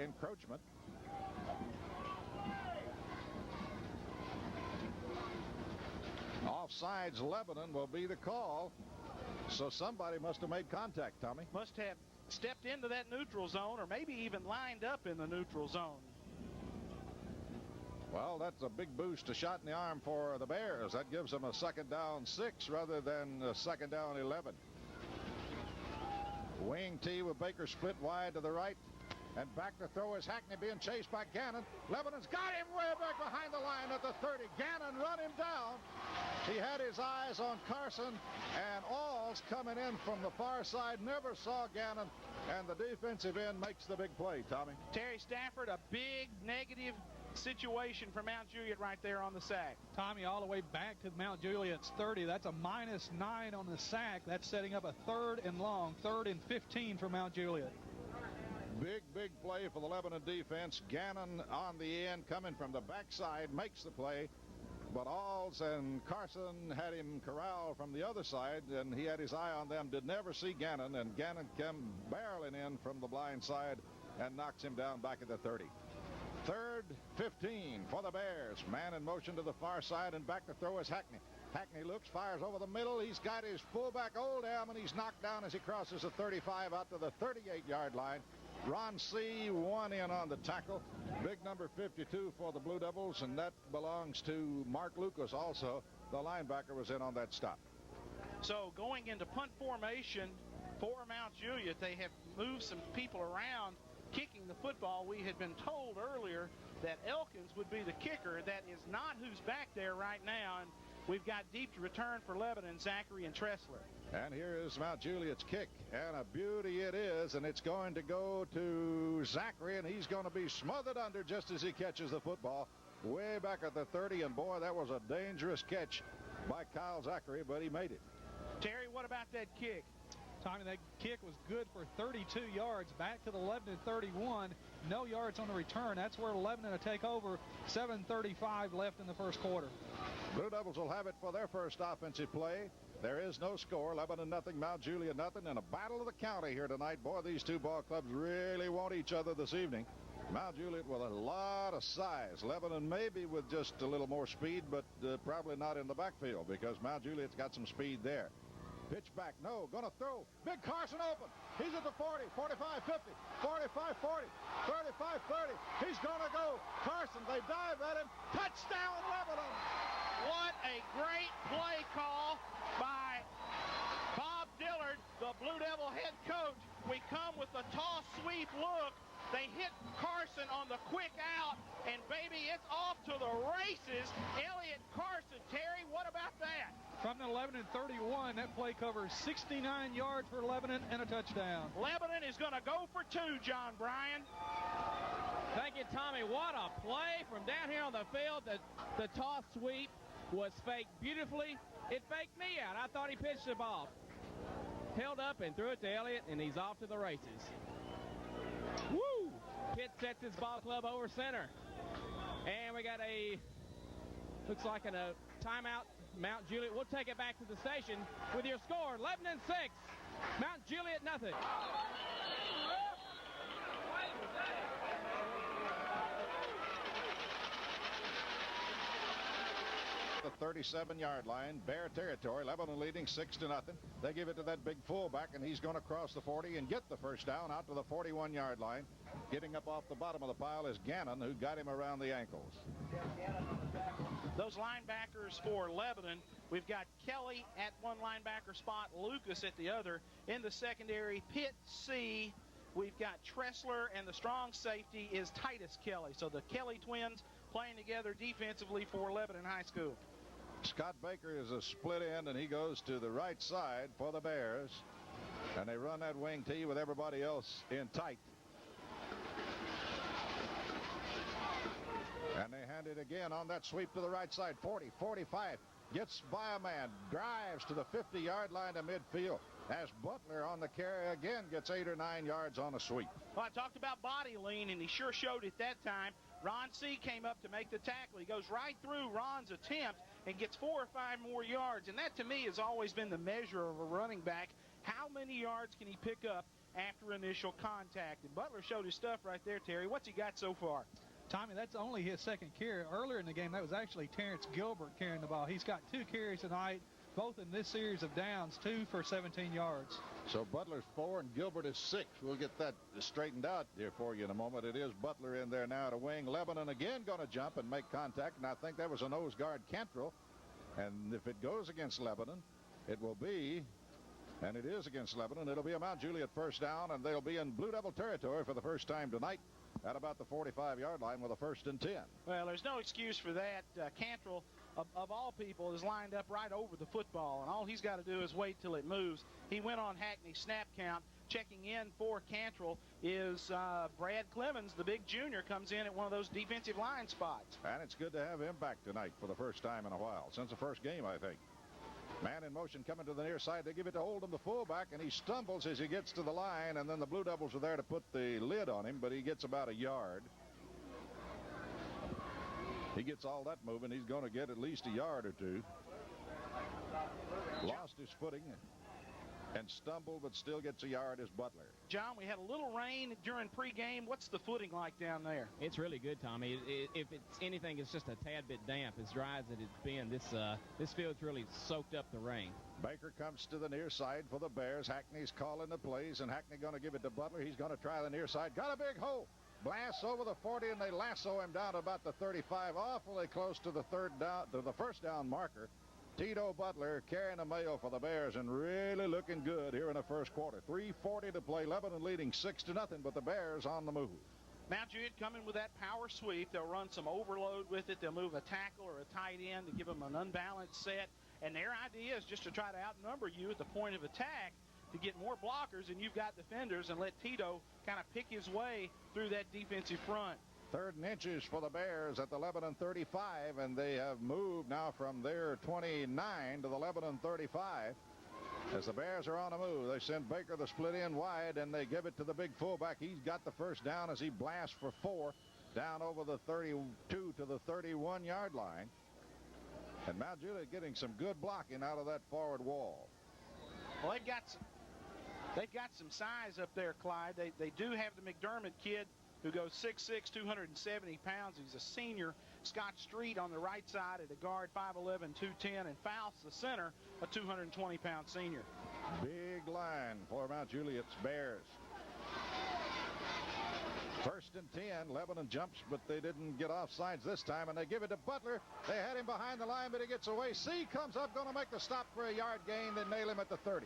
encroachment. Offsides Lebanon will be the call. So somebody must have made contact, Tommy. Must have stepped into that neutral zone or maybe even lined up in the neutral zone. Well, that's a big boost, a shot in the arm for the Bears. That gives them a second down 6 rather than a second down 11. Wing T with Baker split wide to the right. And back to throw is Hackney being chased by Gannon. Lebanon's got him way back behind the line at the 30. Gannon run him down. He had his eyes on Carson, and Alls coming in from the far side never saw Gannon, and the defensive end makes the big play, Tommy. Terry Stafford, a big negative situation for Mount Juliet right there on the sack. Tommy, all the way back to Mount Juliet's 30. That's a -9 on the sack. That's setting up a 3rd and long, 3rd and 15 for Mount Juliet. Big play for the Lebanon defense. Gannon on the end, coming from the backside, makes the play. But Alls and Carson had him corralled from the other side, and he had his eye on them, did never see Gannon, and Gannon came barreling in from the blind side and knocks him down back at the 30. 3rd, 15 for the Bears. Man in motion to the far side, and back to throw is Hackney. Hackney looks, fires over the middle. He's got his fullback Oldham, and he's knocked down as he crosses the 35 out to the 38-yard line. Ron C. one in on the tackle. Big number 52 for the Blue Devils, and that belongs to Mark Lucas also. The linebacker was in on that stop. So going into punt formation for Mount Juliet, they have moved some people around kicking the football. We had been told earlier that Elkins would be the kicker. That is not who's back there right now, and we've got deep to return for Lebanon, Zachary and Tressler. And here is Mount Juliet's kick, and a beauty it is, and it's going to go to Zachary, and he's going to be smothered under just as he catches the football way back at the 30, and boy, that was a dangerous catch by Kyle Zachary, but he made it. Terry, what about that kick? Tommy, that kick was good for 32 yards, back to the Lebanon 31. No yards on the return. That's where Lebanon will take over. 7:35 left in the first quarter. Blue Devils will have it for their first offensive play. There is no score. Lebanon nothing, Mount Juliet nothing, and a battle of the county here tonight. Boy, these two ball clubs really want each other this evening. Mount Juliet with a lot of size. Lebanon maybe with just a little more speed, but probably not in the backfield because Mount Juliet's got some speed there. Pitch back, no, gonna throw. Big Carson open. He's at the 40, 45, 50, 45, 40, 35, 30. He's gonna go. Carson, they dive at him. Touchdown, Lebanon. What a great play call by Bob Dillard, the Blue Devil head coach. We come with the toss sweep look. They hit Carson on the quick out, and baby, it's off to the races. Elliott Carson. Terry, what about that? From the Lebanon 31, that play covers 69 yards for Lebanon and a touchdown. Lebanon is going to go for 2, John Bryan. Thank you, Tommy. What a play from down here on the field. The toss sweep was faked beautifully. It faked me out. I thought he pitched the ball. Held up and threw it to Elliott, and he's off to the races. Woo! Pitt sets his ball club over center. And we got looks like a timeout. Mount Juliet will take it back to the station with your score, Lebanon 6, Mount Juliet nothing. The 37-yard line, Bear territory. Lebanon leading 6-0. They give it to that big fullback, and he's going to cross the 40 and get the first down out to the 41-yard line. Getting up off the bottom of the pile is Gannon, who got him around the ankles. Those linebackers for Lebanon, we've got Kelly at one linebacker spot, Lucas at the other. In the secondary, Pitt C, we've got Tressler, and the strong safety is Titus Kelly. So the Kelly twins playing together defensively for Lebanon High School. Scott Baker is a split end, and he goes to the right side for the Bears. And they run that wing T with everybody else in tight. And they hand it again on that sweep to the right side. 40, 45. Gets by a man. Drives to the 50-yard line to midfield. As Butler on the carry again gets 8 or 9 yards on a sweep. Well, I talked about body lean, and he sure showed it that time. Ron C. came up to make the tackle. He goes right through Ron's attempt and gets 4 or 5 more yards. And that, to me, has always been the measure of a running back. How many yards can he pick up after initial contact. And Butler showed his stuff right there, Terry. What's he got so far? Tommy, that's only his second carry. Earlier in the game, that was actually Terrence Gilbert carrying the ball. He's got 2 carries tonight, both in this series of downs, 2 for 17 yards. So Butler's 4 and Gilbert is 6. We'll get that straightened out here for you in a moment. It is Butler in there now to wing. Lebanon again going to jump and make contact, and I think that was a nose guard Cantrell. And if it goes against Lebanon, it will be, and it is against Lebanon, it'll be a Mount Juliet first down, and they'll be in Blue Devil territory for the first time tonight at about the 45-yard line with a 1st and 10. Well, there's no excuse for that. Cantrell, of all people, is lined up right over the football, and all he's got to do is wait till it moves. He went on Hackney's snap count. Checking in for Cantrell is Brad Clemens, the big junior, comes in at one of those defensive line spots. And it's good to have him back tonight for the first time in a while, since the first game, I think. Man in motion coming to the near side. They give it to Oldham, the fullback, and he stumbles as he gets to the line, and then the Blue Devils are there to put the lid on him, but he gets about a yard. He gets all that moving. He's going to get at least a yard or 2. Lost his footing and stumbled, but still gets a yard as Butler. John, we had a little rain during pregame. What's the footing like down there? It's really good, Tommy. If it's anything, it's just a tad bit damp. As dry as it's been, this field's really soaked up the rain. Baker comes to the near side for the Bears. Hackney's calling the plays, and Hackney going to give it to Butler. He's going to try the near side. Got a big hole. Blasts over the 40, and they lasso him down to about the 35, awfully close to the first down marker. Tito Butler carrying the mail for the Bears and really looking good here in the first quarter. 3:40 to play. Lebanon leading 6-0, but the Bears on the move. Mount Juliet coming with that power sweep. They'll run some overload with it. They'll move a tackle or a tight end to give them an unbalanced set. And their idea is just to try to outnumber you at the point of attack to get more blockers, and you've got defenders, and let Tito kind of pick his way through that defensive front. 3rd and inches for the Bears at the Lebanon 35, and they have moved now from their 29 to the Lebanon 35. As the Bears are on the move, they send Baker the split in wide, and they give it to the big fullback. He's got the first down as he blasts for 4 down over the 32 to the 31-yard line. And Mount Juliet getting some good blocking out of that forward wall. Well, they've got some size up there, Clyde. They do have the McDermott kid, who goes 6'6", 270 pounds. He's a senior. Scott Street on the right side at a guard, 5'11", 210, and Faust, the center, a 220-pound senior. Big line for Mount Juliet's Bears. 1st and 10. Lebanon jumps, but they didn't get offsides this time, and they give it to Butler. They had him behind the line, but he gets away. C comes up, going to make the stop for a yard gain, then nail him at the 30.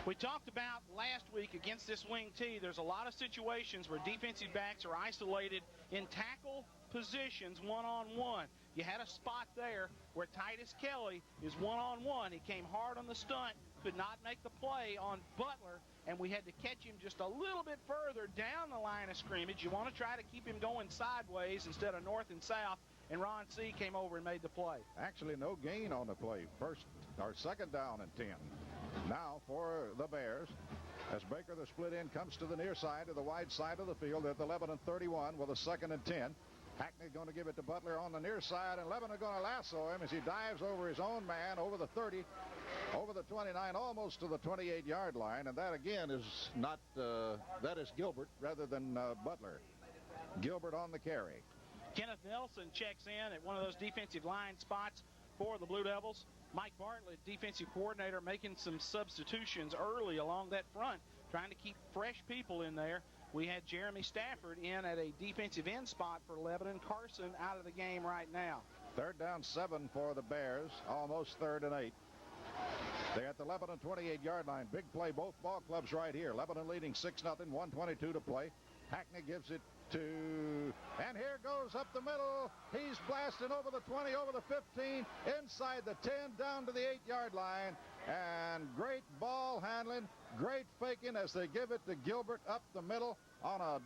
We talked about last week against this wing T, there's a lot of situations where defensive backs are isolated in tackle positions one-on-one. You had a spot there where Titus Kelly is one-on-one. He came hard on the stunt, could not make the play on Butler, and we had to catch him just a little bit further down the line of scrimmage. You want to try to keep him going sideways instead of north and south, and Ron C. came over and made the play. Actually, no gain on the play. 2nd down and 10. Now for the Bears, as Baker, the split end, comes to the near side, to the wide side of the field at the Lebanon 31 with a 2nd and 10. Hackney going to give it to Butler on the near side, and Lebanon going to lasso him as he dives over his own man, over the 30, over the 29, almost to the 28-yard line. And that, again, is not, that is Gilbert rather than Butler. Gilbert on the carry. Kenneth Nelson checks in at one of those defensive line spots for the Blue Devils. Mike Bartlett, defensive coordinator, making some substitutions early along that front, trying to keep fresh people in there. We had Jeremy Stafford in at a defensive end spot for Lebanon. Carson out of the game right now. 3rd down 7 for the Bears, almost 3rd and 8. They're at the Lebanon 28-yard line. Big play, both ball clubs right here. Lebanon leading 6-0, 1:22 to play. Hackney gives it to, and here goes up the middle. He's blasting over the 20, over the 15, inside the 10, down to the 8-yard line. And great ball handling, great faking as they give it to Gilbert up the middle on a,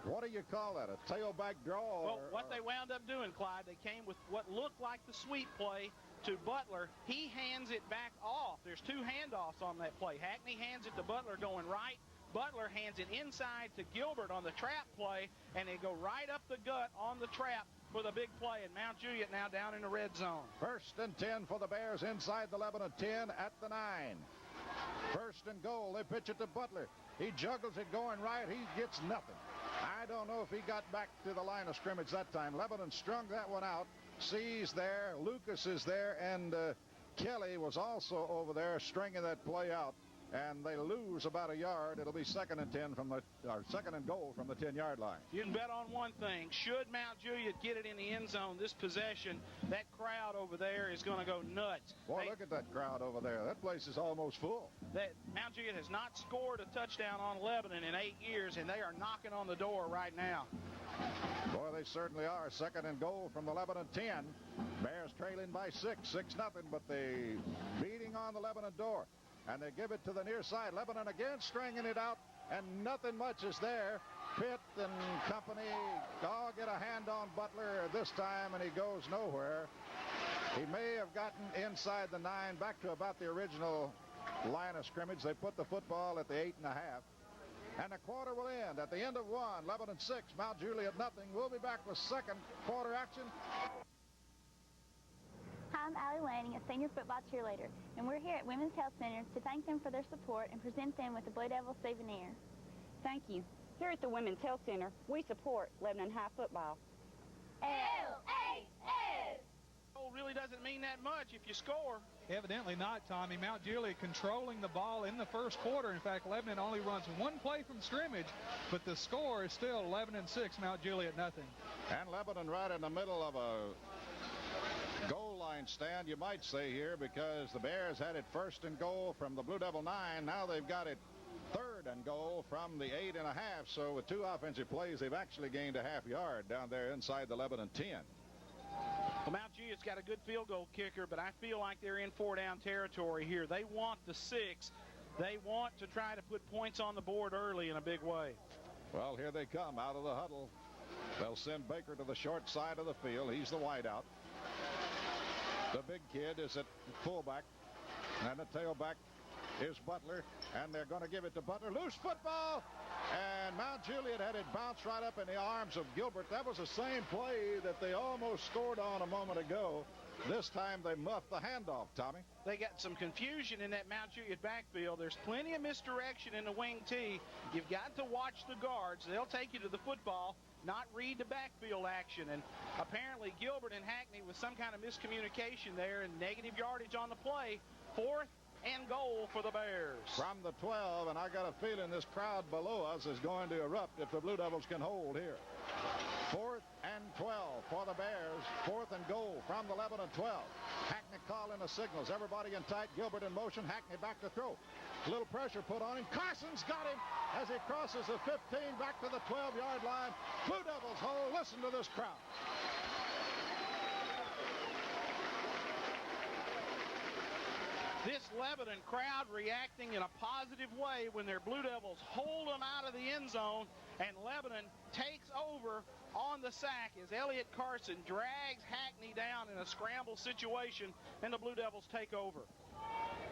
what do you call that, a tailback draw? Well, what they wound up doing, Clyde, they came with what looked like the sweep play to Butler. He hands it back off. There's 2 handoffs on that play. Hackney hands it to Butler going right. Butler hands it inside to Gilbert on the trap play, and they go right up the gut on the trap for the big play. And Mount Juliet now down in the red zone. 1st and 10 for the Bears inside the Lebanon 10 at the 9. First and goal. They pitch it to Butler. He juggles it going right. He gets nothing. I don't know if he got back to the line of scrimmage that time. Lebanon strung that one out. C's there. Lucas is there. And Kelly was also over there stringing that play out. And they lose about a yard. It'll be second and goal from the 10-yard line. You can bet on one thing. Should Mount Juliet get it in the end zone this possession, that crowd over there is going to go nuts. Boy, look at that crowd over there. That place is almost full. Mount Juliet has not scored a touchdown on Lebanon in 8 years, and they are knocking on the door right now. Boy, they certainly are. Second and goal from the Lebanon 10. Bears trailing by 6-0, but they beating on the Lebanon door. And they give it to the near side. Lebanon again stringing it out, and nothing much is there. Pitt and company all get a hand on Butler this time, and he goes nowhere. He may have gotten inside the 9, back to about the original line of scrimmage. They put the football at the 8.5. And the quarter will end at the end of 1. Lebanon 6, Mount Juliet nothing. We'll be back with second quarter action. Hi, I'm Allie Lanning, a senior football cheerleader, and we're here at Women's Health Center to thank them for their support and present them with the Blue Devil souvenir. Thank you. Here at the Women's Health Center, we support Lebanon High football. LHS! Really doesn't mean that much if you score. Evidently not, Tommy. Mount Juliet controlling the ball in the first quarter. In fact, Lebanon only runs one play from scrimmage, but the score is still 11-6, Mount Juliet nothing. And Lebanon right in the middle of a goal line stand, you might say here, because the Bears had it first and goal from the Blue Devil 9. Now they've got it third and goal from the 8.5. So with 2 offensive plays, they've actually gained a half yard down there inside the Lebanon 10. Well, Mount Juliet's got a good field goal kicker, but I feel like they're in 4-down territory here. They want the 6. They want to try to put points on the board early in a big way. Well, here they come out of the huddle. They'll send Baker to the short side of the field. He's the wideout. The big kid is at fullback, and the tailback is Butler, and they're going to give it to Butler. Loose football, and Mount Juliet had it bounce right up in the arms of Gilbert. That was the same play that they almost scored on a moment ago. This time they muffed the handoff, Tommy. They got some confusion in that Mount Juliet backfield. There's plenty of misdirection in the wing T. You've got to watch the guards. They'll take you to the football, not read the backfield action. And apparently Gilbert and Hackney with some kind of miscommunication there and negative yardage on the play. 4th and goal for the Bears. From the 12, and I got a feeling this crowd below us is going to erupt if the Blue Devils can hold here. 4th and 12 for the Bears. 4th and goal from the Lebanon 12. Hackney calling the signals. Everybody in tight. Gilbert in motion. Hackney back to throw. A little pressure put on him. Carson's got him as he crosses the 15 back to the 12-yard line. Blue Devils hold. Listen to this crowd. This Lebanon crowd reacting in a positive way when their Blue Devils hold them out of the end zone, and Lebanon takes over on the sack as Elliott Carson drags Hackney down in a scramble situation, and the Blue Devils take over.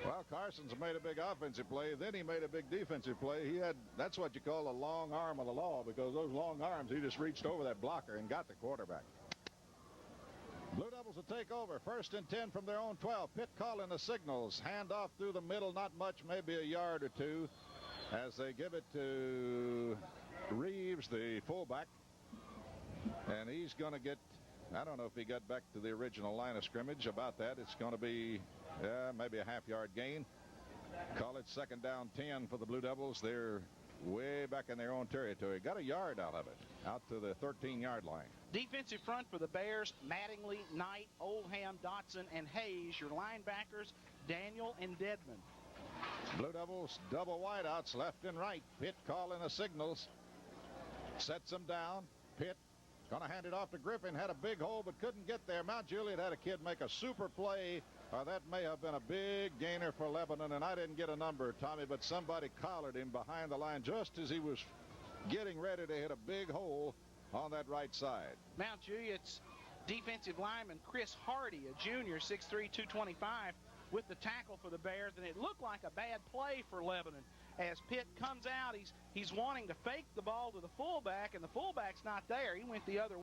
Well, Carson's made a big offensive play. Then he made a big defensive play. That's what you call a long arm of the law, because those long arms, he just reached over that blocker and got the quarterback. Blue Devils will take over. 1st and 10 from their own 12. Pitt calling the signals. Hand off through the middle, not much, maybe a yard or 2, as they give it to Reeves, the fullback. And he's going to get, I don't know if he got back to the original line of scrimmage. About that, it's going to be maybe a half-yard gain. Call it 2nd down 10 for the Blue Devils. They're way back in their own territory. Got a yard out of it, out to the 13-yard line. Defensive front for the Bears: Mattingly, Knight, Oldham, Dotson, and Hayes. Your linebackers: Daniel and Dedman. Blue Devils double wideouts left and right. Pitt calling the signals. Sets them down. Pitt going to hand it off to Griffin. Had a big hole but couldn't get there. Mount Juliet had a kid make a super play. That may have been a big gainer for Lebanon, and I didn't get a number, Tommy, but somebody collared him behind the line just as he was getting ready to hit a big hole on that right side. Mount Juliet's defensive lineman Chris Hardy, a junior, 6'3", 225, with the tackle for the Bears, and it looked like a bad play for Lebanon. As Pitt comes out, he's wanting to fake the ball to the fullback, and the fullback's not there. He went the other way.